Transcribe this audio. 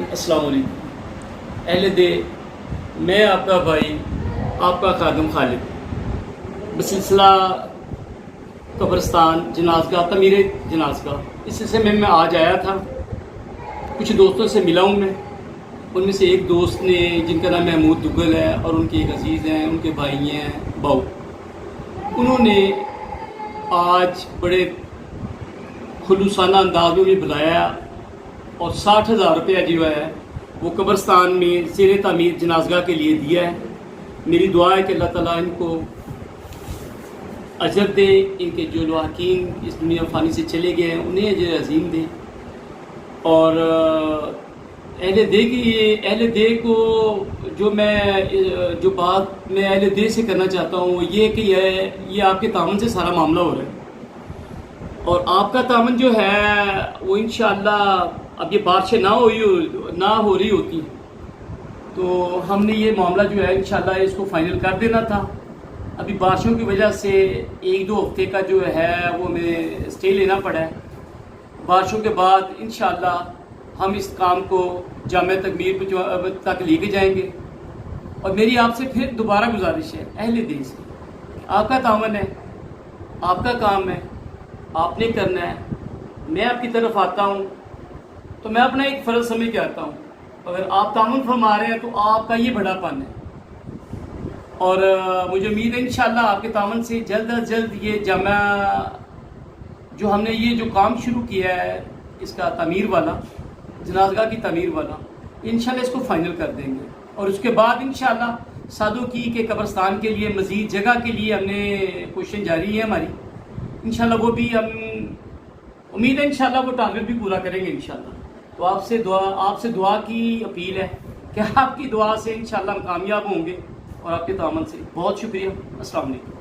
अस्सलाम वालेकुम। अहले दे, मैं आपका भाई, आपका खादम खालिद बसिलसिला कब्रस्तान जनाज़गाह तमीर जनाज़गाह इस सिलसिले में मैं आज आया था। कुछ दोस्तों से मिला हूँ मैं। उनमें से एक दोस्त ने, जिनका नाम महमूद दुग्गल है, और उनके एक अजीज़ हैं, उनके भाई हैं बाऊ, उन्होंने आज बड़े खुलूसाना अंदाज में बुलाया और 60,000 रुपया जो है वो कब्रस्तान में ज़ेर तामीर जनाज़गाह के लिए दिया है। मेरी दुआ है कि अल्लाह ताला इनको अजर दे, इनके जो लवाकीन इस दुनिया फ़ानी से चले गए हैं उन्हें अजर अजीम दे। और अहले दे को जो बात मैं अहले दे से करना चाहता हूँ ये कि ये आपके तामन से सारा मामला हो रहा है, और आपका तामन जो है वो इंशाअल्लाह अब ये बारिशें ना हो रही होती तो हमने ये मामला जो है इंशाअल्लाह इसको फाइनल कर देना था। अभी बारिशों की वजह से 1-2 हफ्ते का जो है वो हमें स्टे लेना पड़ा है। बारिशों के बाद इंशाअल्लाह हम इस काम को जामे तकमीर तक लेके जाएंगे। और मेरी आपसे फिर दोबारा गुजारिश है अहले दे से, आपका तामन है, आपका काम है, आपने करना है। मैं आपकी तरफ आता हूँ तो मैं अपना एक फ़र्ज़ समझ के आता हूँ। अगर आप तामुन फरमा रहे हैं तो आपका ये बड़ापन है। और मुझे उम्मीद है इंशाअल्लाह आपके तामुन से जल्द अज जल्द ये जामा जो हमने ये जो काम शुरू किया है इसका तमीर वाला, जनाज़गाह की तमीर वाला, इंशाअल्लाह इसको फ़ाइनल कर देंगे। और उसके बाद इंशाअल्लाह सादोकी के कब्रस्तान के लिए मज़ीद जगह के लिए हमने कोशिश जारी है हमारी। इंशाअल्लाह वो भी हम उम्मीद है इंशाअल्लाह वो टारगेट भी पूरा करेंगे इंशाअल्लाह। तो आपसे दुआ की अपील है कि आपकी दुआ से इंशाअल्लाह हम कामयाब होंगे। और आपके तामन से बहुत शुक्रिया। अस्सलाम वालेकुम।